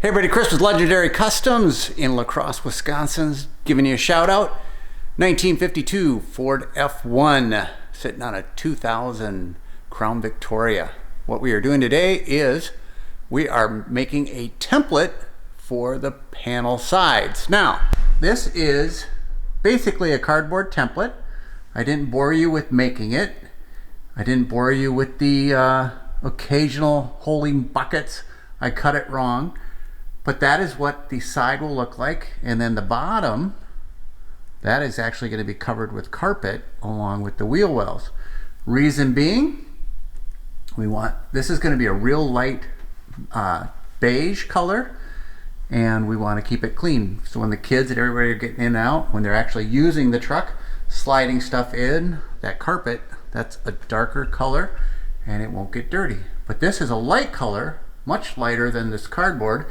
Hey everybody, Chris with Legendary Customs in La Crosse, Wisconsin, giving you a shout out. 1952 Ford F1 sitting on a 2000 Crown Victoria. What we are doing today is we are making a template for the panel sides. Now, this is basically a cardboard template. I didn't bore you with making it. I didn't bore you with the occasional holding buckets. I cut it wrong. But that is what the side will look like. And then the bottom, that is actually going to be covered with carpet along with the wheel wells. Reason being, this is going to be a real light beige color, and we want to keep it clean. So when the kids and everybody are getting in and out, when they're actually using the truck, sliding stuff in, that carpet, that's a darker color and it won't get dirty. But this is a light color, much lighter than this cardboard,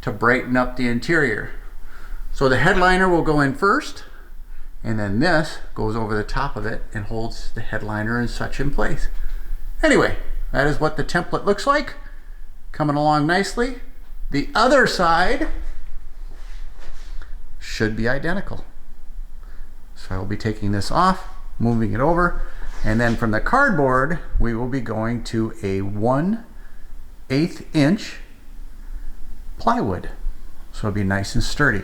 to brighten up the interior. So the headliner will go in first, and then this goes over the top of it and holds the headliner and such in place. Anyway, that is what the template looks like, coming along nicely. The other side should be identical. So I will be taking this off, moving it over, and then from the cardboard we will be going to a 1/8 inch plywood, so it'll be nice and sturdy.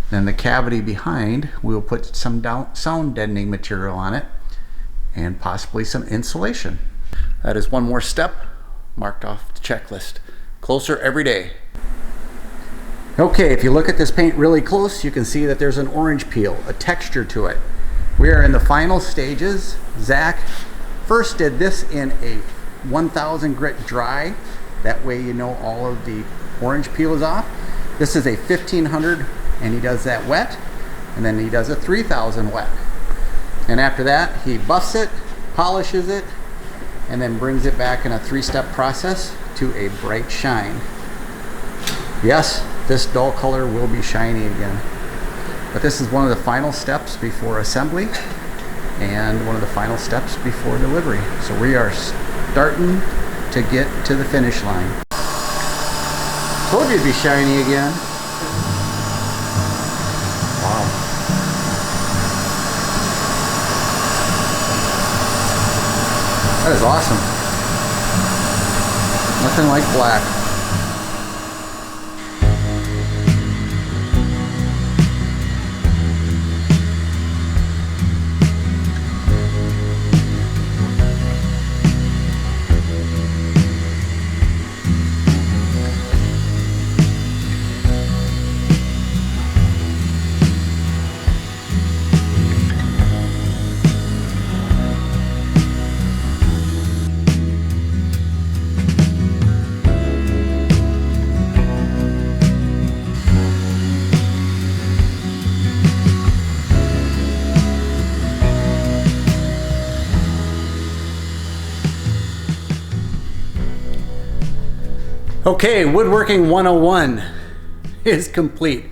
Then the cavity behind, we'll put some sound deadening material on it and possibly some insulation. That is one more step marked off the checklist. Closer every day. Okay, if you look at this paint really close, you can see that there's an orange peel, a texture to it. We are in the final stages. Zach first did this in a 1000 grit dry. That way you know all of the orange peel is off. This is a 1500 and he does that wet, and then he does a 3000 wet. And after that he buffs it, polishes it, and then brings it back in a 3-step process to a bright shine. Yes, this dull color will be shiny again. But this is one of the final steps before assembly and one of the final steps before delivery. So we are starting to get to the finish line. Told you it'd be shiny again. Wow. That is awesome. Nothing like black. Okay, woodworking 101 is complete.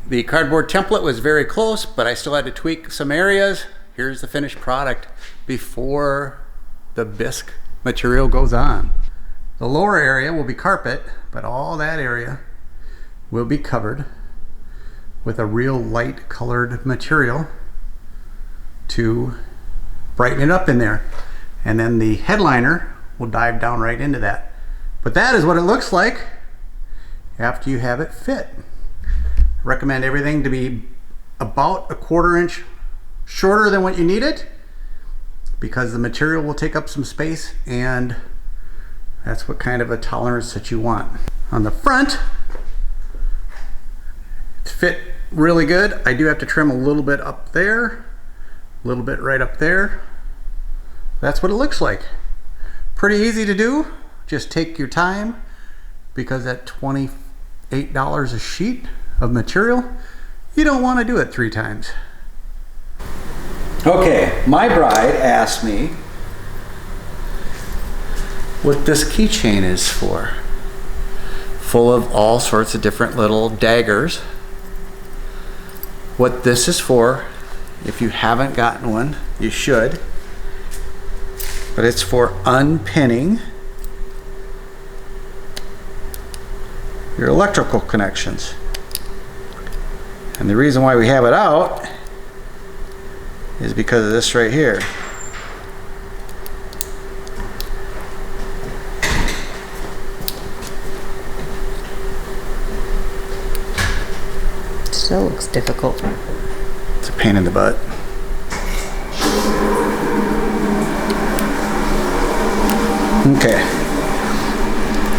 The cardboard template was very close, but I still had to tweak some areas. Here's the finished product before the VIC material goes on. The lower area will be carpet, but all that area will be covered with a real light colored material to brighten it up in there. And then the headliner will dive down right into that. But that is what it looks like after you have it fit. I recommend everything to be about a 1/4 inch shorter than what you need it, because the material will take up some space, and that's what kind of a tolerance that you want. On the front, it's fit really good. I do have to trim a little bit up there, a little bit right up there. That's what it looks like. Pretty easy to do. Just take your time, because at $28 a sheet of material, you don't want to do it 3 times. Okay, my bride asked me what this keychain is for. Full of all sorts of different little daggers. What this is for, if you haven't gotten one, you should. But it's for unpinning your electrical connections. And the reason why we have it out is because of this right here. Still looks difficult. It's a pain in the butt. Okay.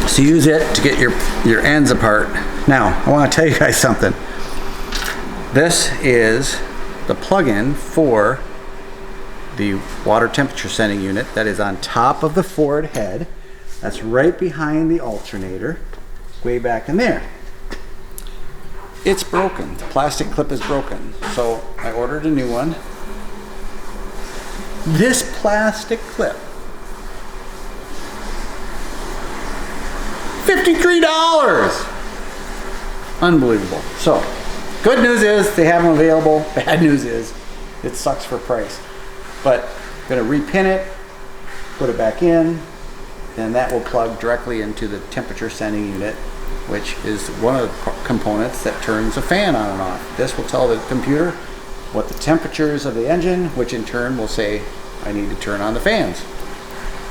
So use it to get your ends apart. Now, I want to tell you guys something. This is the plug-in for the water temperature sending unit that is on top of the Ford head. That's right behind the alternator, way back in there. It's broken. The plastic clip is broken. So I ordered a new one. This plastic clip, $53. Unbelievable. So, good news is they have them available. Bad news is it sucks for price. But I'm gonna repin it, put it back in, and that will plug directly into the temperature sending unit, which is one of the components that turns a fan on and off. This will tell the computer what the temperature is of the engine, which in turn will say, I need to turn on the fans.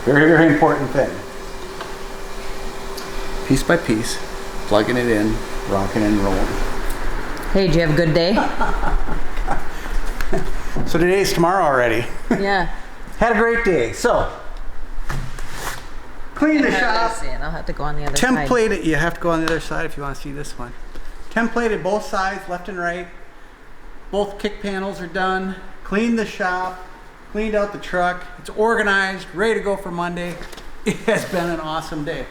Very, very important thing. Piece by piece, plugging it in, rocking and rolling. Hey, did you have a good day? So today's tomorrow already. Yeah. Had a great day. So, clean the shop. I'll have to go on the other side. Template it. You have to go on the other side if you want to see this one. Templated both sides, left and right. Both kick panels are done. Cleaned the shop. Cleaned out the truck. It's organized, ready to go for Monday. It has been an awesome day.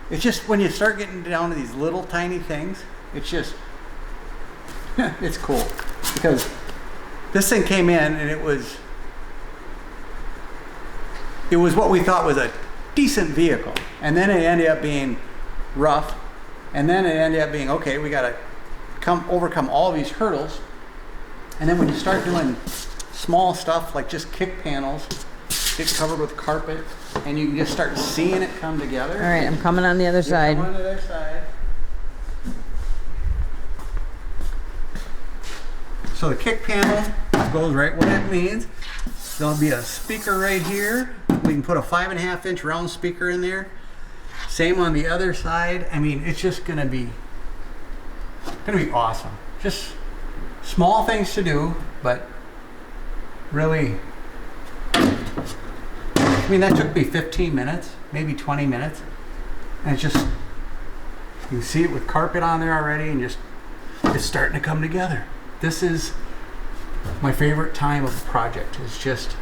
It's just when you start getting down to these little tiny things, it's just, it's cool. Because this thing came in and it was what we thought was a decent vehicle. And then it ended up being rough. And then it ended up being, okay, we gotta overcome all of these hurdles. And then when you start doing small stuff like just kick panels, get covered with carpet, and you can just start seeing it come together. All right, I'm coming on the other side. Come on the other side. So the kick panel goes right where it means. There'll be a speaker right here. We can put a 5.5-inch round speaker in there. Same on the other side. I mean, it's just gonna be awesome. Just small things to do, but really, I mean, that took me 15 minutes, maybe 20 minutes. And it's just, you can see it with carpet on there already, and just, it's starting to come together. This is my favorite time of the project. It's just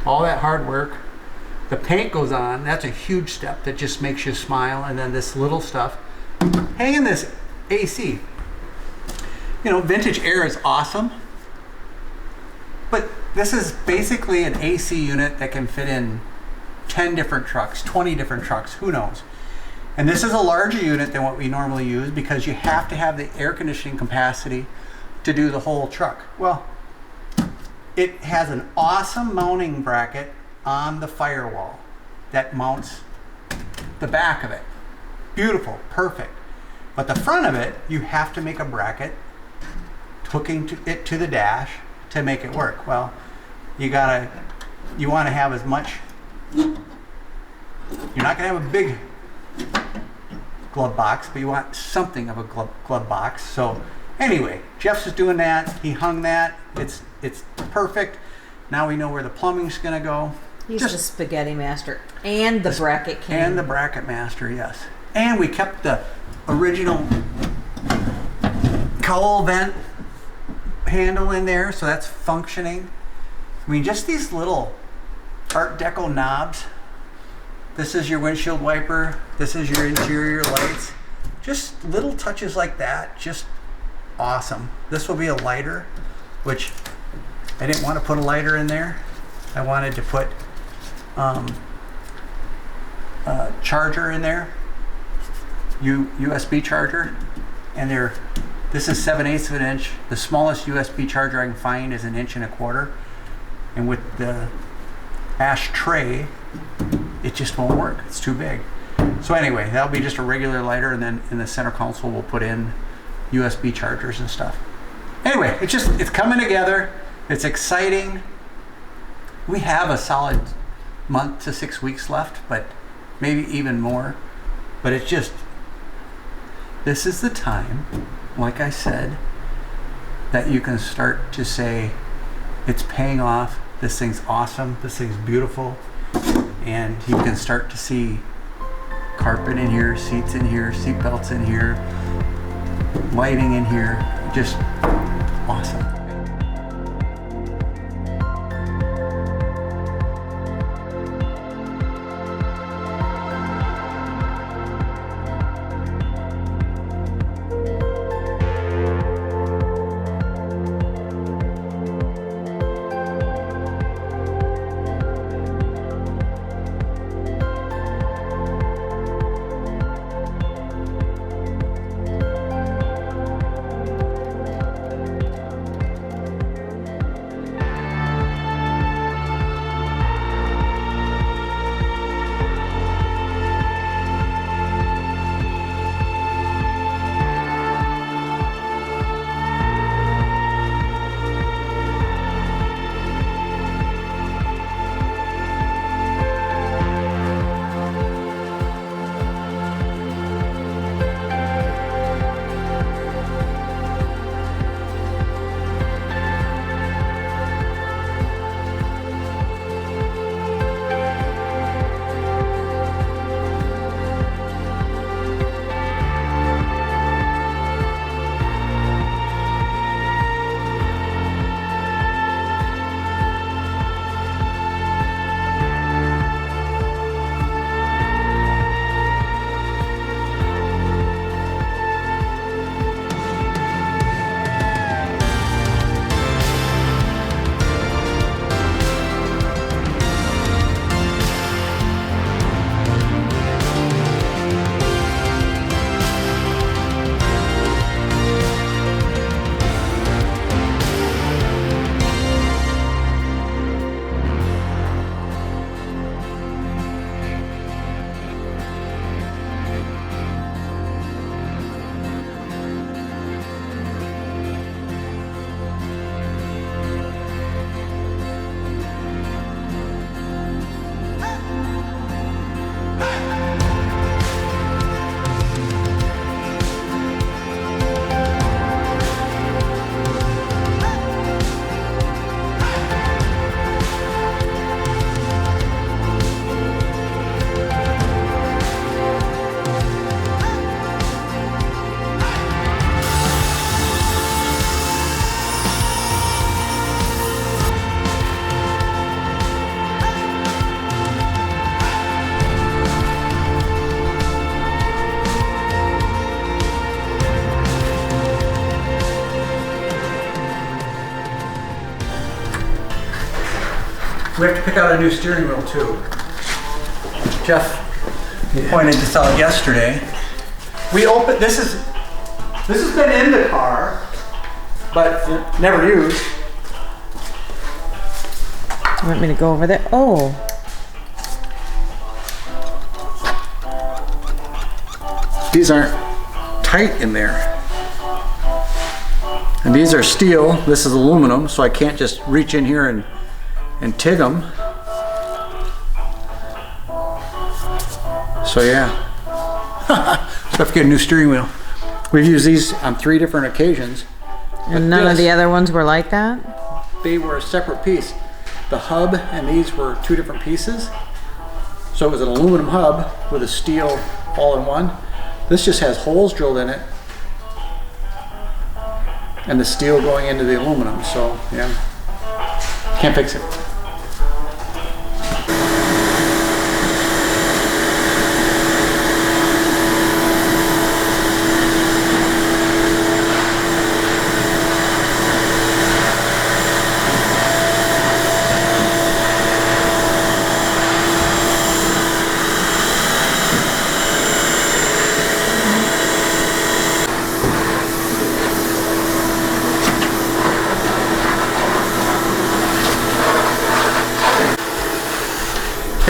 all that hard work. The paint goes on. That's a huge step that just makes you smile. And then this little stuff. Hanging this AC. You know, vintage air is awesome. But this is basically an AC unit that can fit in 10 different trucks, 20 different trucks, who knows. And this is a larger unit than what we normally use because you have to have the air conditioning capacity to do the whole truck. Well, it has an awesome mounting bracket on the firewall that mounts the back of it. Beautiful, perfect. But the front of it, you have to make a bracket hooking it to the dash to make it work. Well, you want to have as much, you're not going to have a big glove box, but you want something of a glove box. So anyway, Jeff's is doing that. He hung that. It's perfect. Now we know where the plumbing's going to go. He's the spaghetti master and the bracket king. And the bracket master, yes. And we kept the original cowl vent handle in there, so that's functioning. I mean, just these little Art Deco knobs. This is your windshield wiper. This is your interior lights. Just little touches like that, just awesome. This will be a lighter, which I didn't want to put a lighter in there. I wanted to put a charger in there, USB charger, and this is 7/8 of an inch. The smallest USB charger I can find is 1.25 inches, and with the ashtray, it just won't work. It's too big. So anyway, that'll be just a regular lighter, and then in the center console we'll put in USB chargers and stuff. Anyway, it's coming together. It's exciting. We have a solid month to 6 weeks left, but maybe even more. But it's just, this is the time, like I said, that you can start to say, it's paying off, this thing's awesome, this thing's beautiful, and you can start to see carpet in here, seats in here, seat belts in here, lighting in here, just awesome. We have to pick out a new steering wheel too. Jeff pointed this out yesterday. We opened, this has been in the car, but never used. You want me to go over there? Oh. These aren't tight in there. And these are steel, this is aluminum, so I can't just reach in here and TIG them. So yeah. So I have to get a new steering wheel. We've used these on 3 different occasions. And none of the other ones were like that? They were a separate piece. The hub and these were 2 different pieces. So it was an aluminum hub with a steel all-in-one. This just has holes drilled in it and the steel going into the aluminum, so yeah. Can't fix it.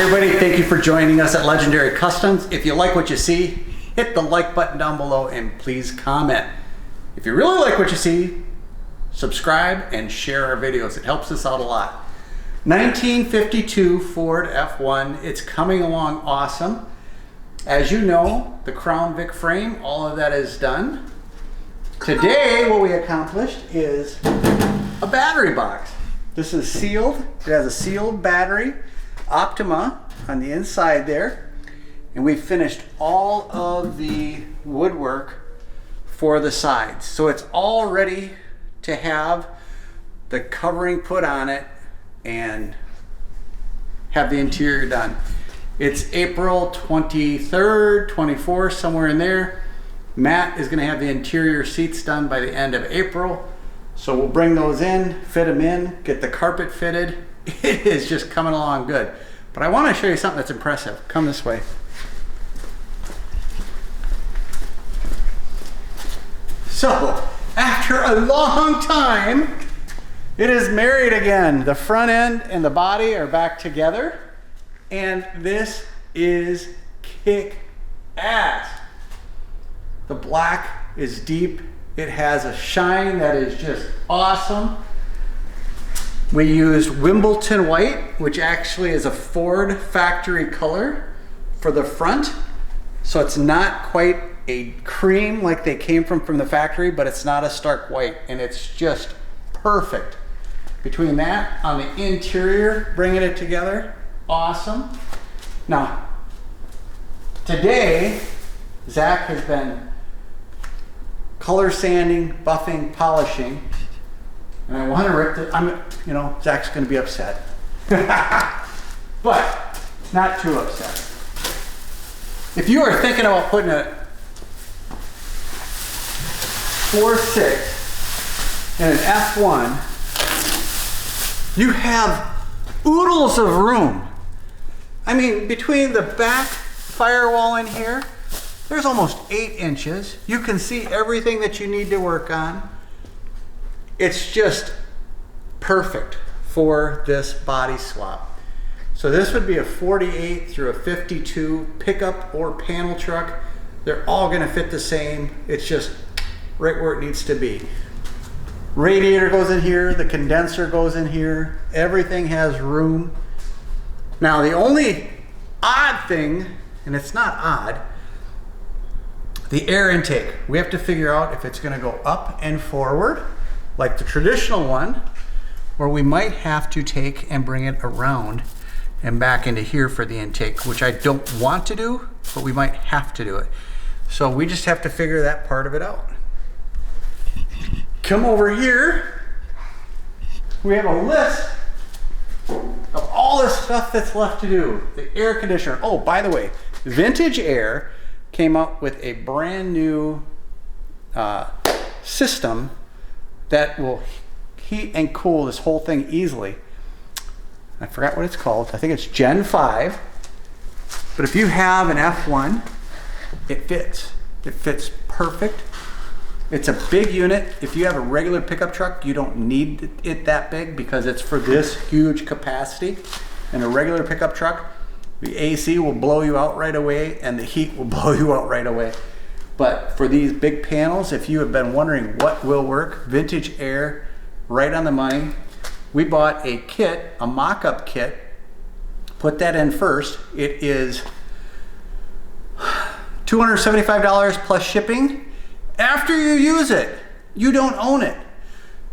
Everybody, thank you for joining us at Legendary Customs. If you like what you see, hit the like button down below and please comment. If you really like what you see, subscribe and share our videos. It helps us out a lot. 1952 Ford F1. It's coming along awesome. As you know, the Crown Vic frame, all of that is done. Today, what we accomplished is a battery box. This is sealed. It has a sealed battery, Optima on the inside there. And we finished all of the woodwork for the sides. So it's all ready to have the covering put on it and have the interior done. It's April 23rd, 24th, somewhere in there. Matt is gonna have the interior seats done by the end of April. So we'll bring those in, fit them in, get the carpet fitted. It is just coming along good. But I wanna show you something that's impressive. Come this way. So, after a long time, it is married again. The front end and the body are back together. And this is kick-ass. The black is deep. It has a shine that is just awesome. We used Wimbledon white, which actually is a Ford factory color for the front. So it's not quite a cream like they came from the factory, but it's not a stark white, and it's just perfect. Between that on the interior, bringing it together, awesome. Now, today, Zach has been color sanding, buffing, polishing, and I want to rip it. Zach's going to be upset, but not too upset. If you are thinking about putting a 4.6 and an F1, you have oodles of room. I mean, between the back firewall in here, there's almost 8 inches. You can see everything that you need to work on. It's just perfect for this body swap. So this would be a 48 through a 52 pickup or panel truck. They're all gonna fit the same. It's just right where it needs to be. Radiator goes in here, the condenser goes in here, everything has room. Now the only odd thing, and it's not odd, the air intake. We have to figure out if it's gonna go up and forward, like the traditional one, or we might have to take and bring it around and back into here for the intake, which I don't want to do, but we might have to do it. So we just have to figure that part of it out. Come over here, we have a list of all the stuff that's left to do. The air conditioner. Oh, by the way, Vintage Air came up with a brand new system that will heat and cool this whole thing easily. I forgot what it's called. I think it's Gen 5. But if you have an F1, it fits. It fits perfect. It's a big unit. If you have a regular pickup truck, you don't need it that big because it's for this huge capacity. In a regular pickup truck, the AC will blow you out right away and the heat will blow you out right away. But for these big panels, if you have been wondering what will work, Vintage Air, right on the money. We bought a kit, a mock-up kit, put that in first. It is $275 plus shipping. After you use it, you don't own it.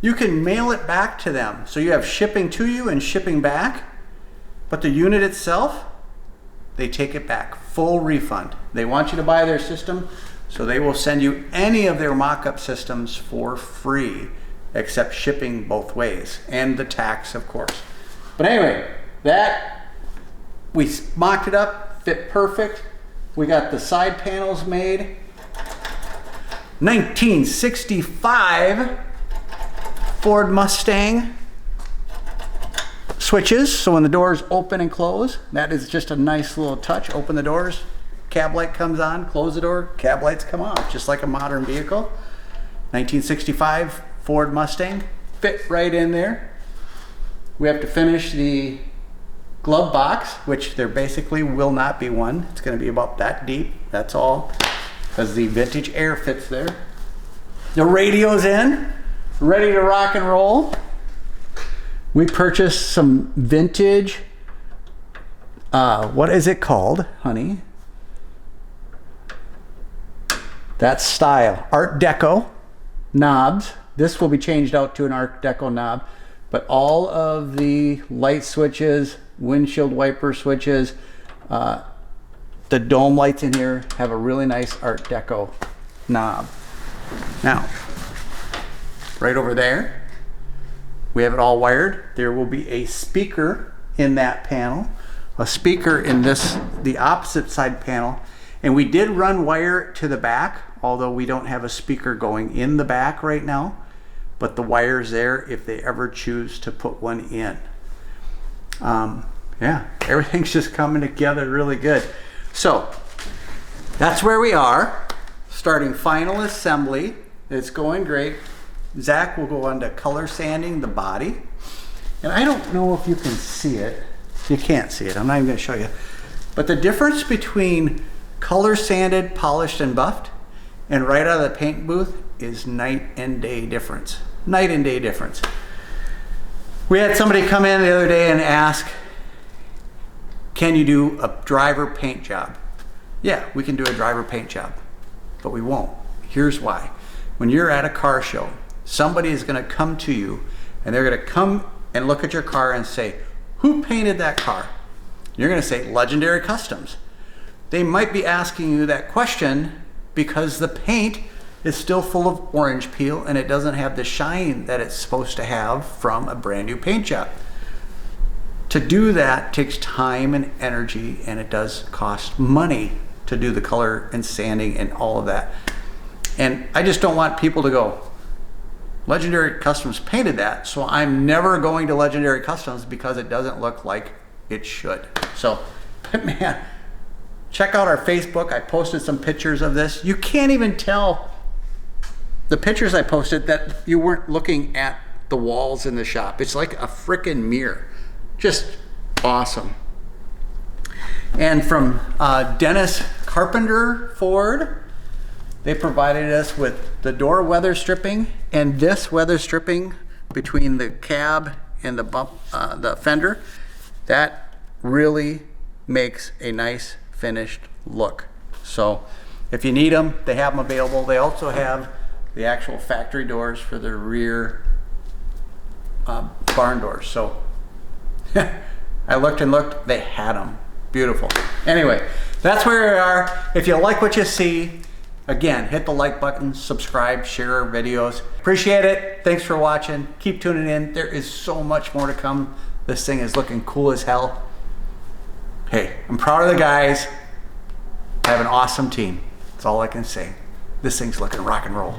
You can mail it back to them. So you have shipping to you and shipping back, but the unit itself, they take it back, full refund. They want you to buy their system, so they will send you any of their mock-up systems for free, except shipping both ways, and the tax, of course. But anyway, that, we mocked it up, fit perfect. We got the side panels made. 1965 Ford Mustang switches, so when the doors open and close, that is just a nice little touch. Open the doors, cab light comes on, close the door, cab lights come off, just like a modern vehicle. 1965 Ford Mustang, fit right in there. We have to finish the glove box, which there basically will not be one. It's going to be about that deep, that's all, because the vintage air fits there. The radio's in, ready to rock and roll. We purchased some vintage, what is it called, honey? That style, Art Deco knobs. This will be changed out to an Art Deco knob, but all of the light switches, windshield wiper switches, the dome lights in here have a really nice Art Deco knob. Now, right over there, we have it all wired. There will be a speaker in that panel, a speaker in the opposite side panel, and we did run wire to the back, although we don't have a speaker going in the back right now, but the wire's there if they ever choose to put one in. Yeah, everything's just coming together really good. So that's where we are, starting final assembly. It's going great. Zach will go on to color sanding the body. And I don't know if you can see it. You can't see it, I'm not even gonna show you. But the difference between color sanded, polished, and buffed, and right out of the paint booth is night and day difference. Night and day difference. We had somebody come in the other day and ask, can you do a driver paint job? Yeah, we can do a driver paint job, but we won't. Here's why. When you're at a car show, somebody is gonna come to you and they're gonna come and look at your car and say, who painted that car? You're gonna say, Legendary Customs. They might be asking you that question because the paint is still full of orange peel and it doesn't have the shine that it's supposed to have from a brand new paint job. To do that takes time and energy, and it does cost money to do the color and sanding and all of that. And I just don't want people to go, Legendary Customs painted that, so I'm never going to Legendary Customs because it doesn't look like it should. So, but man, check out our Facebook. I posted some pictures of this. You can't even tell the pictures I posted that you weren't looking at the walls in the shop. It's like a frickin' mirror. Just awesome. And from Dennis Carpenter Ford, they provided us with the door weather stripping and this weather stripping between the cab and the bump, the fender. That really makes a nice finished look. So if you need them, they have them available. They also have the actual factory doors for the rear barn doors. So I looked and looked, they had them. Beautiful. Anyway, that's where we are. If you like what you see, again, hit the like button, subscribe, share our videos. Appreciate it. Thanks for watching. Keep tuning in. There is so much more to come. This thing is looking cool as hell. Hey, I'm proud of the guys. I have an awesome team. That's all I can say. This thing's looking rock and roll.